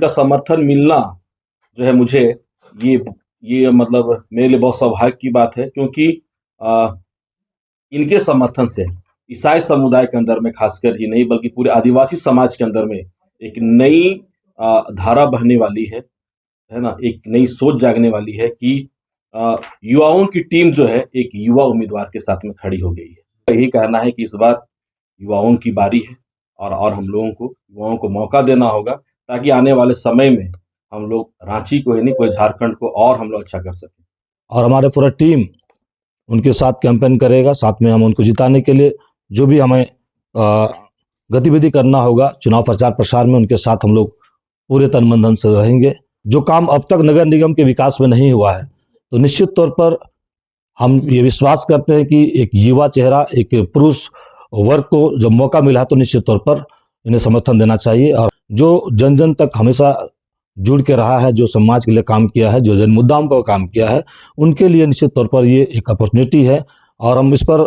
इनका समर्थन मिलना जो है मुझे ये मतलब मेरे लिए बहुत सौभाग्य की बात है, क्योंकि इनके समर्थन से ईसाई समुदाय के अंदर में खासकर ही नहीं बल्कि पूरे आदिवासी समाज के अंदर में एक नई धारा बहने वाली है ना, एक नई सोच जागने वाली है कि युवाओं की टीम जो है एक युवा उम्मीदवार के साथ में खड़ी हो गई है। यही कहना है कि इस बार युवाओं की बारी है और हम लोगों को युवाओं को मौका देना होगा, ताकि आने वाले समय में हम लोग रांची को ही नहीं पूरे झारखंड को और हम लोग अच्छा कर सकें। और हमारे पूरा टीम उनके साथ कैंपेन करेगा। साथ में हम उनको जिताने के लिए जो भी हमें गतिविधि करना होगा चुनाव प्रचार प्रसार में, उनके साथ हम लोग पूरे तन मन धन से रहेंगे। जो काम अब तक नगर निगम के विकास में नहीं हुआ है, तो निश्चित तौर पर हम ये विश्वास करते हैं कि एक युवा चेहरा, एक पुरुष वर्ग को जब मौका मिला तो निश्चित तौर पर इन्हें समर्थन देना चाहिए। और जो जन जन तक हमेशा जुड़ के रहा है, जो समाज के लिए काम किया है, जो जन मुद्दाओं पर काम किया है, उनके लिए निश्चित तौर पर ये एक अपॉर्चुनिटी है। और हम इस पर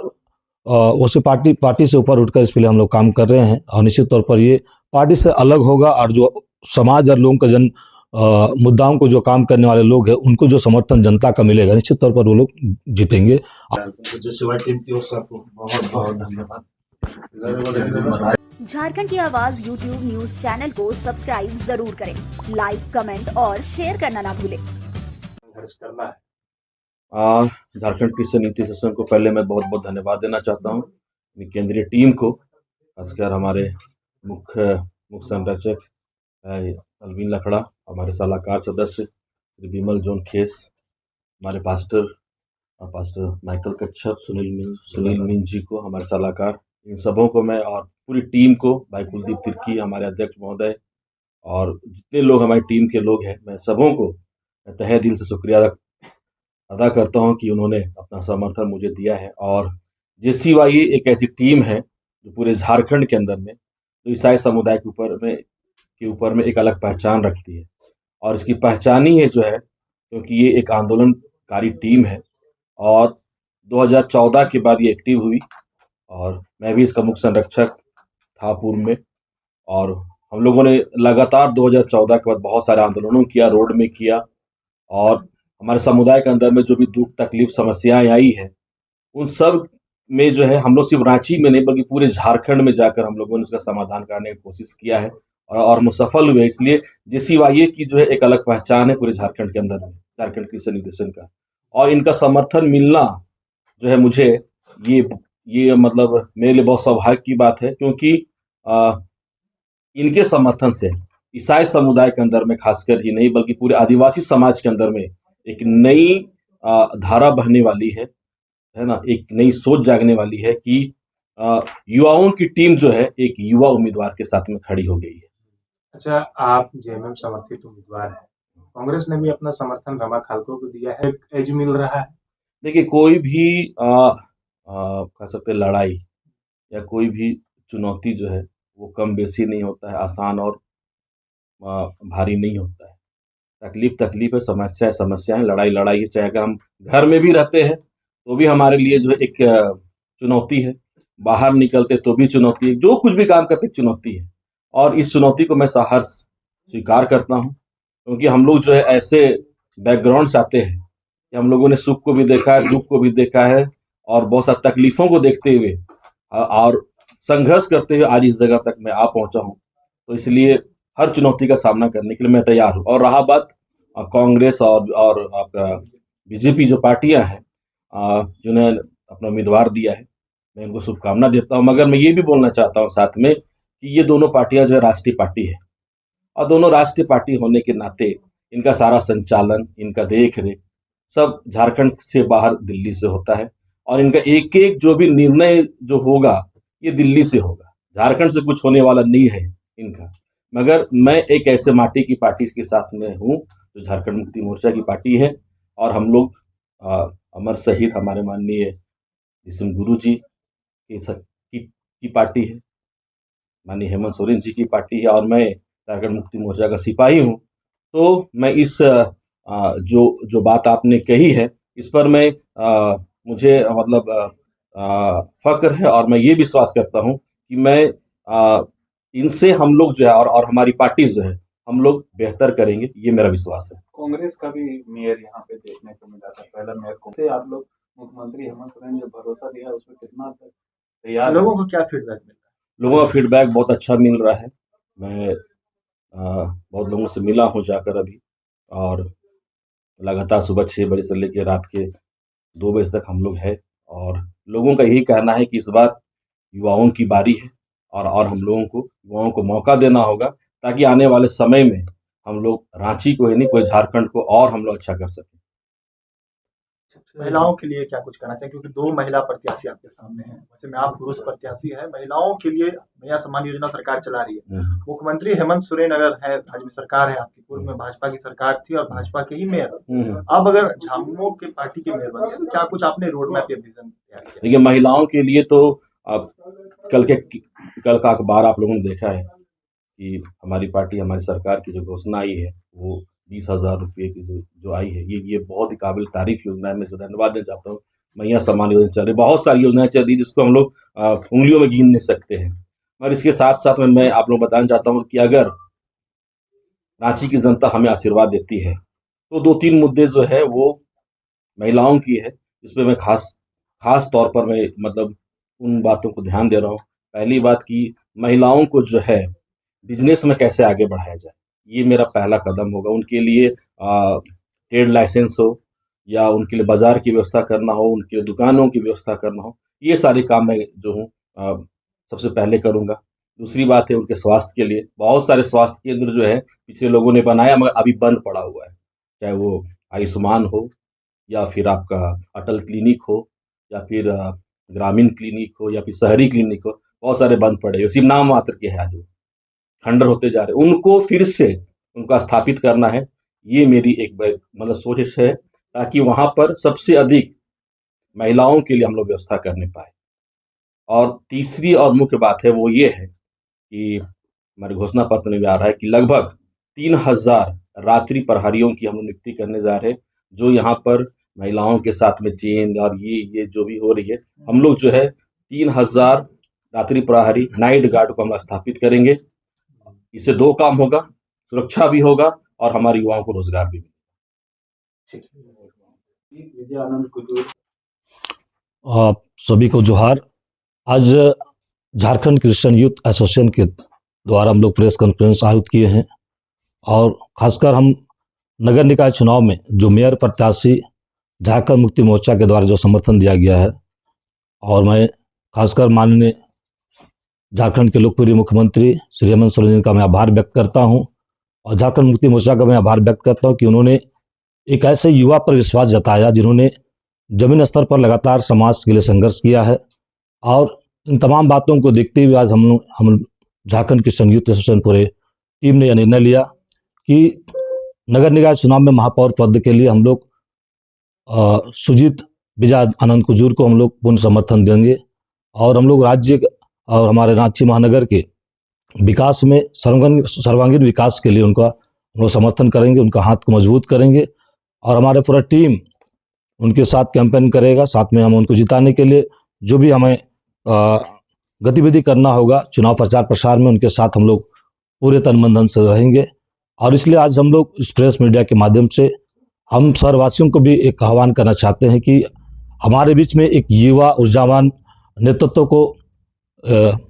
उसे पार्टी से ऊपर उठकर इसके लिए हम लोग काम कर रहे हैं। और निश्चित तौर पर ये पार्टी से अलग होगा और जो समाज और लोगों का जन मुद्दाओं को जो काम करने वाले लोग हैं, उनको जो समर्थन जनता का मिलेगा, निश्चित तौर पर वो लोग जीतेंगे। झारखंड की आवाज यूट्यूब न्यूज चैनल को सब्सक्राइब जरूर करें, लाइक, कमेंट और शेयर करना ना भूलें। झारखंड कृषि नीति सेशन को पहले मैं बहुत बहुत धन्यवाद देना चाहता हूँ केंद्रीय टीम को, खासकर हमारे मुख्य संरक्षक अलवीन लखड़ा, हमारे सलाहकार सदस्य श्री विमल जोन खेस, हमारे पास्टर माइकल कच्छप, सुनील मीन जी को, हमारे सलाहकार, इन सबों को मैं और पूरी टीम को, भाई कुलदीप तिर्की हमारे अध्यक्ष महोदय और जितने लोग हमारी टीम के लोग हैं, मैं सबों को तहे दिल से शुक्रिया अदा करता हूं कि उन्होंने अपना समर्थन मुझे दिया है। और JCY एक ऐसी टीम है जो पूरे झारखंड के अंदर में तो ईसाई समुदाय के ऊपर में एक अलग पहचान रखती है, और इसकी पहचान ही है जो है क्योंकि ये एक आंदोलनकारी टीम है और 2014 के बाद ये एक्टिव हुई और मैं भी इसका मुख्य संरक्षक था पूर्व में। और हम लोगों ने लगातार 2014 के बाद बहुत सारे आंदोलनों किया, रोड में किया, और हमारे समुदाय के अंदर में जो भी दुख तकलीफ समस्याएं आई है, उन सब में जो है हम लोग सिर्फ रांची में नहीं बल्कि पूरे झारखंड में जाकर हम लोगों ने उसका समाधान करने की कोशिश किया है और हम सफल हुए। इसलिए JCY की जो है एक अलग पहचान है पूरे झारखंड के अंदर में, झारखंड कृषि निर्देशन का, और इनका समर्थन मिलना जो है मुझे ये मतलब मेरे लिए बहुत सौभाग्य की बात है, क्योंकि इनके समर्थन से ईसाई समुदाय के अंदर में खासकर ही नहीं बल्कि पूरे आदिवासी समाज के अंदर में एक नई धारा बहने वाली है ना, एक नई सोच जागने वाली है कि युवाओं की टीम जो है एक युवा उम्मीदवार के साथ में खड़ी हो गई है। अच्छा, आप JMM समर्थित उम्मीदवार हैं, कांग्रेस ने भी अपना समर्थन रमा खालको को दिया है, एज मिल रहा है। देखिए, कोई भी कह सकते लड़ाई या कोई भी चुनौती जो है वो कम बेसी नहीं होता है, आसान और भारी नहीं होता है। तकलीफ है, समस्या है, लड़ाई है। चाहे अगर हम घर में भी रहते हैं तो भी हमारे लिए जो है एक चुनौती है, बाहर निकलते तो भी चुनौती है, जो कुछ भी काम करते चुनौती है। और इस चुनौती को मैं सहर्ष स्वीकार करता हूँ, क्योंकि हम लोग जो है ऐसे बैकग्राउंड से आते हैं कि हम लोगों ने सुख को भी देखा है, दुख को भी देखा है, और बहुत सारी तकलीफों को देखते हुए और संघर्ष करते हुए आज इस जगह तक मैं आ पहुंचा हूं। तो इसलिए हर चुनौती का सामना करने के लिए मैं तैयार हूं। और रहा बात कांग्रेस और आपका BJP जो पार्टियां हैं जिन्हें अपना उम्मीदवार दिया है, मैं उनको शुभकामना देता हूं। मगर मैं ये भी बोलना चाहता हूं साथ में कि ये दोनों पार्टियां जो है राष्ट्रीय पार्टी है, और दोनों राष्ट्रीय पार्टी होने के नाते इनका सारा संचालन, इनका देख रेख सब झारखंड से बाहर दिल्ली से होता है, और इनका एक एक जो भी निर्णय जो होगा ये दिल्ली से होगा, झारखंड से कुछ होने वाला नहीं है इनका। मगर मैं एक ऐसे माटी की पार्टी के साथ में हूँ जो झारखंड मुक्ति मोर्चा की पार्टी है, और हम लोग अमर शहीद हमारे माननीय जिसम गुरु जी की पार्टी है, माननीय हेमंत सोरेन जी की पार्टी है, और मैं झारखंड मुक्ति मोर्चा का सिपाही हूँ। तो मैं इस जो बात आपने कही है इस पर मैं मुझे मतलब फक्र है, और मैं ये विश्वास करता हूँ कि मैं इनसे हम लोग जो है और हमारी पार्टी जो है हम लोग बेहतर करेंगे, ये मेरा विश्वास है। कांग्रेस का भी मेयर यहाँ पे देखने को मिला था, पहला मेयर को से आप लोग मुख्यमंत्री हेमंत सोरेन जो भरोसा दिया उसमें कितना तक तैयार लोगों को क्या फीडबैक मिल रहा है? लोगों का फीडबैक बहुत अच्छा मिल रहा है। मैं बहुत लोगों से मिला हूँ जाकर अभी, और लगातार सुबह 6 बजे से लेकर रात के 2 बजे तक हम लोग हैं, और लोगों का यही कहना है कि इस बार युवाओं की बारी है, और हम लोगों को युवाओं को मौका देना होगा, ताकि आने वाले समय में हम लोग रांची को ही नहीं, पूरे झारखंड को और हम लोग अच्छा कर सकें। महिलाओं के लिए क्या कुछ करना चाहिए, क्योंकि 2 महिला प्रत्याशी आपके सामने हैं, वैसे में आप पुरुष प्रत्याशी हैं। महिलाओं के लिए मैया सम्मान योजना सरकार चला रही है। मुख्यमंत्री हेमंत सोरेन अगर है, राज्य में सरकार है आपकी, पूर्व में भाजपा की सरकार थी और भाजपा के ही मेयर, अब अगर झामुमो के पार्टी के मेयर बन गए तो क्या कुछ आपने रोड मैप या विजन तैयार किया? देखिए, महिलाओं के लिए तो आप कल का अखबार आप लोगों ने देखा है कि हमारी पार्टी, हमारी सरकार की जो घोषणा आई है वो 20,000 रुपये की जो आई है, ये बहुत ही काबिल तारीफ योजना है। मैं इसको धन्यवाद देना चाहता हूँ। मैया सम्मान योजना चल रही, बहुत सारी योजनाएं चल रही जिसको हम लोग उंगलियों में गिन नहीं सकते हैं। और इसके साथ साथ में मैं आप लोग बताना चाहता हूँ कि अगर रांची की जनता हमें आशीर्वाद देती है तो 2-3 मुद्दे जो है वो महिलाओं की है, इस पर मैं खास तौर पर मैं मतलब उन बातों को ध्यान दे रहा हूँ। पहली बात कि महिलाओं को जो है बिजनेस में कैसे आगे बढ़ाया जाए, ये मेरा पहला कदम होगा। उनके लिए ट्रेड लाइसेंस हो, या उनके लिए बाजार की व्यवस्था करना हो, उनके लिए दुकानों की व्यवस्था करना हो, ये सारे काम मैं जो हूँ सबसे पहले करूँगा। दूसरी बात है उनके स्वास्थ्य के लिए, बहुत सारे स्वास्थ्य केंद्र जो है पिछले लोगों ने बनाया मगर अभी बंद पड़ा हुआ है, चाहे वो आयुष्मान हो, या फिर आपका अटल क्लिनिक हो, या फिर ग्रामीण क्लिनिक हो, या फिर शहरी क्लिनिक हो, बहुत सारे बंद पड़े हैं, सिर्फ नाम मात्र के हैं, आज वो खंडर होते जा रहे हैं। उनको फिर से उनका स्थापित करना है, ये मेरी एक मतलब सोच है, ताकि वहाँ पर सबसे अधिक महिलाओं के लिए हम लोग व्यवस्था करने पाए। और तीसरी और मुख्य बात है वो ये है कि हमारे घोषणा पत्र में भी आ रहा है कि लगभग 3,000 रात्रि प्रहरियों की हम लोग नियुक्ति करने जा रहे हैं, जो यहाँ पर महिलाओं के साथ में चेन और ये जो भी हो रही है, हम लोग जो है 3,000 रात्रि प्रहरी नाइट गार्ड को हम स्थापित करेंगे। इससे 2 काम होगा, सुरक्षा भी होगा और हमारे युवाओं को रोजगार भी मिलेगा। आप सभी को जोहार। आज झारखंड क्रिश्चियन यूथ एसोसिएशन के द्वारा हम लोग प्रेस कॉन्फ्रेंस आयोजित किए हैं, और खासकर हम नगर निकाय चुनाव में जो मेयर प्रत्याशी झारखंड मुक्ति मोर्चा के द्वारा जो समर्थन दिया गया है, और मैं खासकर माननीय झारखंड के लोकप्रिय मुख्यमंत्री श्री हेमंत सोरेन का मैं आभार व्यक्त करता हूं, और झारखंड मुक्ति मोर्चा का मैं आभार व्यक्त करता हूं कि उन्होंने एक ऐसे युवा पर विश्वास जताया जिन्होंने जमीन स्तर पर लगातार समाज के लिए संघर्ष किया है। और इन तमाम बातों को देखते हुए आज हम झारखंड क्रिश्चियन यूथ एसोसिएशन पूरे टीम ने यह निर्णय लिया कि नगर निकाय चुनाव में महापौर पद के लिए हम लोग सुजीत विजय आनंद कुजूर को हम लोग पूर्ण समर्थन देंगे, और हम लोग राज्य और हमारे रांची महानगर के विकास में सर्वांगीण विकास के लिए उनका हम लोग समर्थन करेंगे, उनका हाथ को मजबूत करेंगे, और हमारे पूरा टीम उनके साथ कैंपेन करेगा। साथ में हम उनको जिताने के लिए जो भी हमें गतिविधि करना होगा चुनाव प्रचार प्रसार में, उनके साथ हम लोग पूरे तन मन धन से रहेंगे। और इसलिए आज हम लोग इस प्रेस मीडिया के माध्यम से हम शहरवासियों को भी एक आह्वान करना चाहते हैं कि हमारे बीच में एक युवा ऊर्जावान नेतृत्व को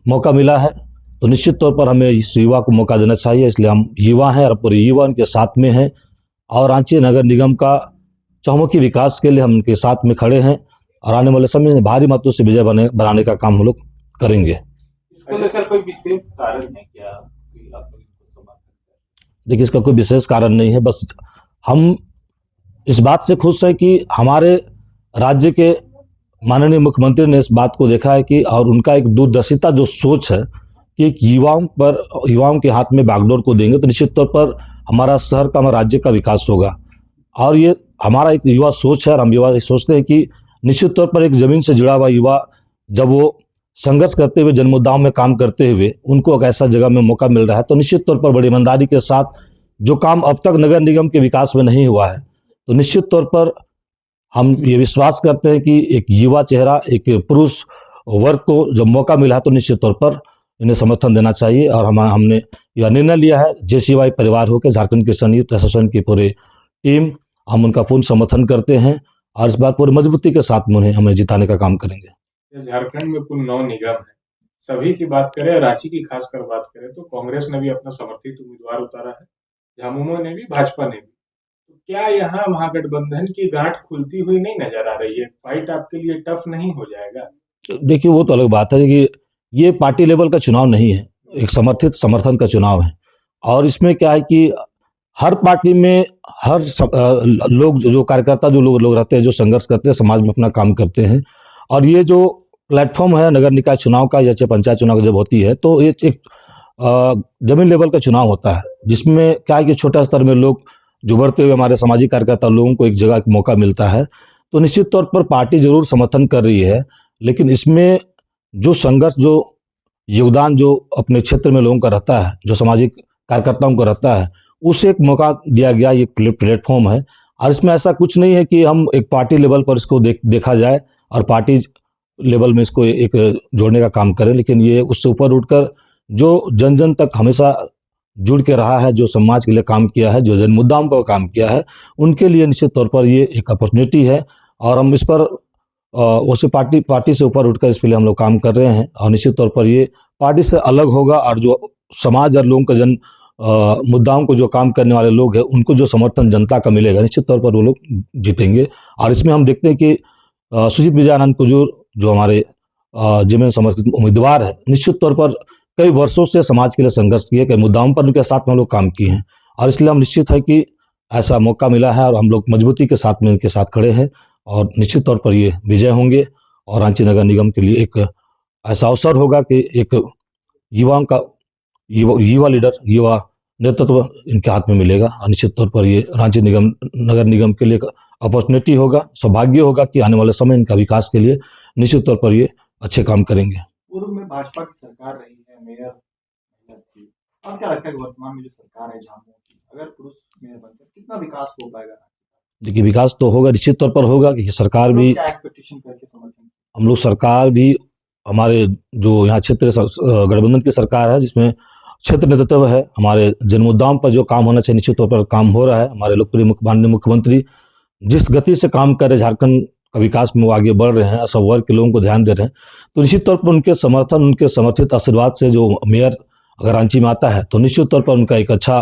मौका मिला है, तो निश्चित तौर पर हमें इस युवा को मौका देना चाहिए। इसलिए हम युवा हैं और पूरे युवा उनके साथ में हैं, और रांची नगर निगम का चहुमुखी विकास के लिए हम उनके साथ में खड़े हैं, और आने वाले समय में भारी मतों से विजय बनाने का काम हम लोग करेंगे। इसको लेकर कोई विशेष कारण है क्या कि आप लोग इनको समर्थन? देखिए, इसका कोई विशेष कारण नहीं है, बस हम इस बात से खुश हैं कि हमारे राज्य के माननीय मुख्यमंत्री ने इस बात को देखा है कि, और उनका एक दूरदर्शिता जो सोच है कि एक युवाओं के हाथ में बागडोर को देंगे तो निश्चित तौर पर हमारा शहर का, हमारा राज्य का विकास होगा। और ये हमारा एक युवा सोच है, और हम युवा सोचते हैं कि निश्चित तौर पर एक जमीन से जुड़ा हुआ युवा जब वो संघर्ष करते हुए जनमुद्दाओं में काम करते हुए उनको एक ऐसा जगह में मौका मिल रहा है, तो निश्चित तौर पर बड़ी ईमानदारी के साथ जो काम अब तक नगर निगम के विकास में नहीं हुआ है, तो निश्चित तौर पर हम ये विश्वास करते हैं कि एक युवा चेहरा, एक पुरुष वर्ग को जब मौका मिला है तो निश्चित तौर पर इन्हें समर्थन देना चाहिए। और हमने यह निर्णय लिया है JCY परिवार होकर झारखंड किसान यूथ एसोसिएशन की पूरी टीम, हम उनका पूर्ण समर्थन करते हैं और इस बार पूरी मजबूती के साथ में हमें जिताने का काम करेंगे। झारखंड में कुल 9 निगम है, सभी की बात करें, रांची की खासकर बात करें तो कांग्रेस ने भी अपना समर्थित उम्मीदवार उतारा है, झामुमो ने भी, भाजपा ने भी। तो क्या यहाँ महागठबंधन की गांठ खुलती हुई नहीं नजर आ रही है? फाइट आपके लिए टफ नहीं हो जाएगा? देखिए, वो तो अलग बात है कि ये पार्टी लेवल का चुनाव नहीं है, एक समर्थन का चुनाव है। और इसमें क्या है कि हर पार्टी में हर लोग, जो कार्यकर्ता, जो लोग रहते हैं, जो संघर्ष करते हैं, समाज में अपना काम करते हैं। और ये जो प्लेटफॉर्म है नगर निकाय चुनाव का या चाहे पंचायत चुनाव जब होती है तो ये एक जमीन लेवल का चुनाव होता है, जिसमें क्या है कि छोटा स्तर में लोग जो बढ़ते हुए हमारे सामाजिक कार्यकर्ता लोगों को एक जगह एक मौका मिलता है। तो निश्चित तौर पर पार्टी जरूर समर्थन कर रही है, लेकिन इसमें जो संघर्ष, जो योगदान जो अपने क्षेत्र में लोगों का रहता है, जो सामाजिक कार्यकर्ताओं को रहता है, उसे एक मौका दिया गया, ये प्लेटफॉर्म है। और इसमें ऐसा कुछ नहीं है कि हम एक पार्टी लेवल पर इसको देखा जाए और पार्टी लेवल में इसको एक जोड़ने का काम करें, लेकिन ये उससे ऊपर उठकर जो जन जन तक हमेशा जुड़ के रहा है, जो समाज के लिए काम किया है, जो जन मुद्दाओं पर काम किया है, उनके लिए निश्चित तौर पर ये एक अपॉर्चुनिटी है। और हम इस पर उसी पार्टी से ऊपर उठकर इसके लिए हम लोग काम कर रहे हैं। और निश्चित तौर पर ये पार्टी से अलग होगा और जो समाज और लोगों का जन मुद्दाओं को जो काम करने वाले लोग हैं, उनको जो समर्थन जनता का मिलेगा, निश्चित तौर पर वो लोग जीतेंगे। और इसमें हम देखते हैं कि सुजीत विजयानंद कुजूर जो हमारे जेएमएम समर्थित उम्मीदवार है, निश्चित तौर पर कई वर्षों से समाज के लिए संघर्ष किए, कई मुद्दाओं पर उनके साथ में हम लोग काम किए हैं। और इसलिए हम निश्चित है कि ऐसा मौका मिला है और हम लोग मजबूती के साथ में उनके साथ खड़े हैं और निश्चित तौर पर ये विजय होंगे। और रांची नगर निगम के लिए एक ऐसा अवसर होगा कि एक युवाओं का युवा लीडर, युवा नेतृत्व इनके हाथ में मिलेगा। और निश्चित तौर पर ये रांची नगर निगम के लिए एक अपॉर्चुनिटी होगा, सौभाग्य होगा कि आने वाले समय इनका विकास के लिए निश्चित तौर पर ये अच्छे काम करेंगे। पूर्व में भाजपा की सरकार रही है, मेयर थी, अब क्या लगता है कि वर्तमान में जो सरकार है झामुमो की, अगर पुरुष मेयर बनकर कितना विकास हो पाएगा? देखिए, विकास तो होगा, निश्चित तौर पर होगा कि सरकार भी, क्या एक्सपेक्टेशन करके समर्थन? हम लोग सरकार भी, हमारे जो यहाँ क्षेत्र गठबंधन की सरकार है, जिसमें क्षेत्र नेतृत्व है, हमारे जन मुद्दाओं पर जो काम होना चाहिए निश्चित तौर पर काम हो रहा है। हमारे लोकप्रिय माननीय मुख्यमंत्री जिस गति से काम कर रहे, झारखंड का विकास में वो आगे बढ़ रहे हैं, सब वर्ग के लोगों को ध्यान दे रहे हैं, तो निश्चित तौर पर उनके समर्थन, उनके समर्थित आशीर्वाद से जो मेयर अगर रांची में आता है तो निश्चित तौर पर उनका एक अच्छा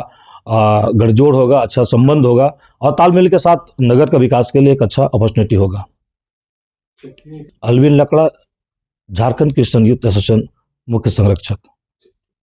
गठजोड़ होगा, अच्छा संबंध होगा और तालमेल के साथ नगर का विकास के लिए एक अच्छा अपॉर्चुनिटी होगा। अलविन लकड़ा, झारखंड किसान यूथ एसोसिएशन मुख्य संरक्षक।